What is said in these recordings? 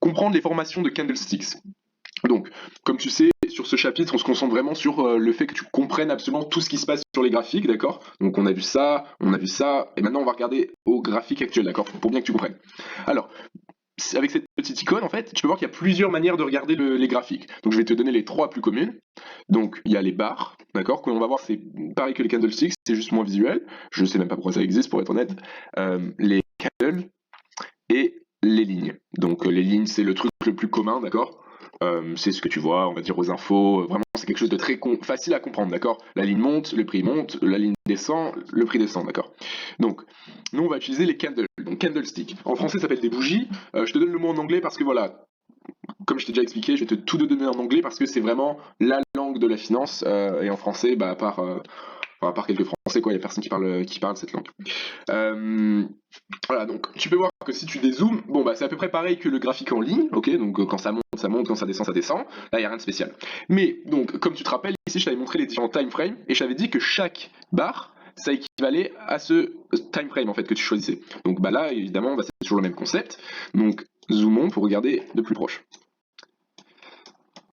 comprendre les formations de candlesticks. Donc, comme tu sais, sur ce chapitre, on se concentre vraiment sur le fait que tu comprennes absolument tout ce qui se passe sur les graphiques, d'accord? Donc on a vu ça, et maintenant on va regarder au graphique actuel, d'accord? Pour bien que tu comprennes. Alors, avec cette petite icône, en fait, tu peux voir qu'il y a plusieurs manières de regarder les graphiques. Donc je vais te donner les trois plus communes. Donc il y a les barres, d'accord? On va voir, c'est pareil que les candlesticks, c'est juste moins visuel. Je sais même pas pourquoi ça existe, pour être honnête. Les candles et les lignes. Donc les lignes, c'est le truc le plus commun, d'accord? C'est ce que tu vois, on va dire aux infos. Vraiment, c'est quelque chose de très facile à comprendre, d'accord? La ligne monte, le prix monte, la ligne descend, le prix descend, d'accord? Donc, nous, on va utiliser les candles, donc candlestick. En français, ça s'appelle des bougies. Je te donne le mot en anglais parce que voilà, comme je t'ai déjà expliqué, je vais te tout donner en anglais parce que c'est vraiment la langue de la finance. Et en français, bah, à part quelques Français, quoi, il n'y a personne qui parle cette langue. Voilà, donc tu peux voir que si tu dézoomes, bon bah c'est à peu près pareil que le graphique en ligne, ok, donc quand ça monte, ça monte, quand ça descend, ça descend, là il n'y a rien de spécial. Mais donc, comme tu te rappelles, ici je t'avais montré les différents time frames, et je t'avais dit que chaque barre, ça équivalait à ce time frame en fait que tu choisissais. Donc bah là, évidemment, bah, c'est toujours le même concept, donc zoomons pour regarder de plus proche.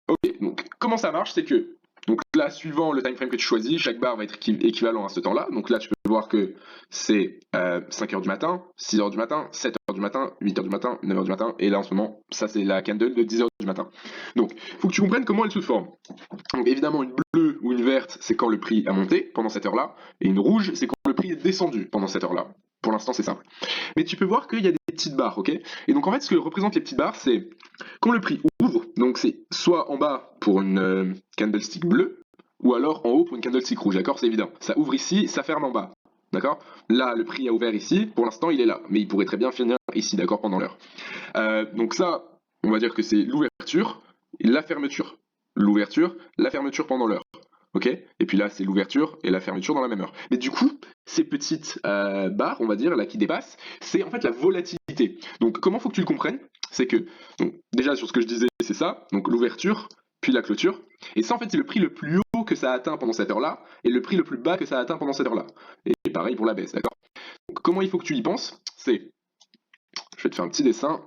Ok, donc comment ça marche, c'est que donc là, suivant le time frame que tu choisis, chaque barre va être équivalent à ce temps-là. Donc là, tu peux voir que c'est 5h du matin, 6h du matin, 7h du matin, 8h du matin, 9h du matin. Et là, en ce moment, ça, c'est la candle de 10h du matin. Donc, il faut que tu comprennes comment elle se forme. Donc évidemment, une bleue ou une verte, c'est quand le prix a monté pendant cette heure-là. Et une rouge, c'est quand le prix est descendu pendant cette heure-là. Pour l'instant, c'est simple. Mais tu peux voir qu'il y a des petites barres, ok? Et donc en fait, ce que représentent les petites barres, c'est quand le prix ouvre, donc c'est soit en bas pour une candlestick bleue, ou alors en haut pour une candlestick rouge, d'accord? C'est évident. Ça ouvre ici, ça ferme en bas, d'accord? Là, le prix a ouvert ici, pour l'instant, il est là, mais il pourrait très bien finir ici, d'accord, pendant l'heure. Donc ça, on va dire que c'est l'ouverture et la fermeture. L'ouverture, la fermeture pendant l'heure. Ok? Et puis là, c'est l'ouverture et la fermeture dans la même heure. Mais du coup, ces petites barres, on va dire, là, qui dépassent, c'est en fait la volatilité. Donc, comment faut que tu le comprennes? C'est que, donc, déjà, sur ce que je disais, c'est ça, donc l'ouverture, puis la clôture. Et ça, en fait, c'est le prix le plus haut que ça a atteint pendant cette heure-là, et le prix le plus bas que ça a atteint pendant cette heure-là. Et pareil pour la baisse, d'accord? Donc, comment il faut que tu y penses? C'est, je vais te faire un petit dessin.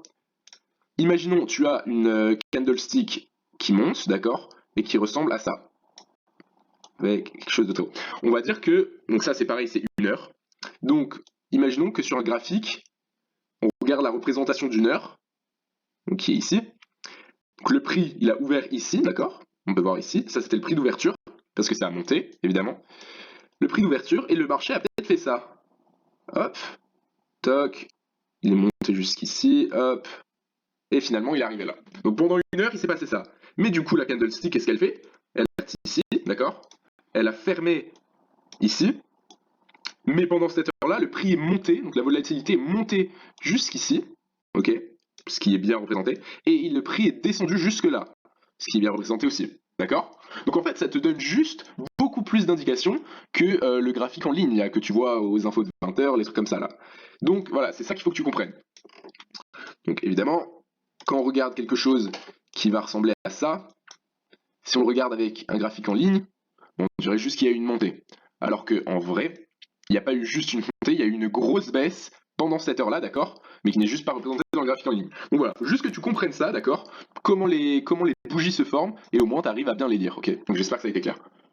Imaginons, tu as une candlestick qui monte, d'accord, et qui ressemble à ça. Avec quelque chose de trop. On va dire que, donc ça c'est pareil, c'est une heure. Donc, imaginons que sur un graphique, on regarde la représentation d'une heure, donc qui est ici. Donc le prix, il a ouvert ici, d'accord? On peut voir ici, ça c'était le prix d'ouverture, parce que ça a monté, évidemment. Le prix d'ouverture, et le marché a peut-être fait ça. Hop, toc, il est monté jusqu'ici, hop, et finalement il est arrivé là. Donc pendant une heure, il s'est passé ça. Mais du coup, la candlestick, qu'est-ce qu'elle fait? Elle est ici, d'accord? Elle a fermé ici, mais pendant cette heure-là, le prix est monté, donc la volatilité est montée jusqu'ici, ok, ce qui est bien représenté, et le prix est descendu jusque-là, ce qui est bien représenté aussi, d'accord? Donc en fait, ça te donne juste beaucoup plus d'indications que le graphique en ligne, là, que tu vois aux infos de 20h, les trucs comme ça, là. Donc voilà, c'est ça qu'il faut que tu comprennes. Donc évidemment, quand on regarde quelque chose qui va ressembler à ça, si on le regarde avec un graphique en ligne, on dirait juste qu'il y a eu une montée. Alors qu'en vrai, il n'y a pas eu juste une montée, il y a eu une grosse baisse pendant cette heure-là, d'accord? Mais qui n'est juste pas représentée dans le graphique en ligne. Donc voilà, faut juste que tu comprennes ça, d'accord? Comment les bougies se forment, et au moins tu arrives à bien les lire, ok? Donc j'espère que ça a été clair.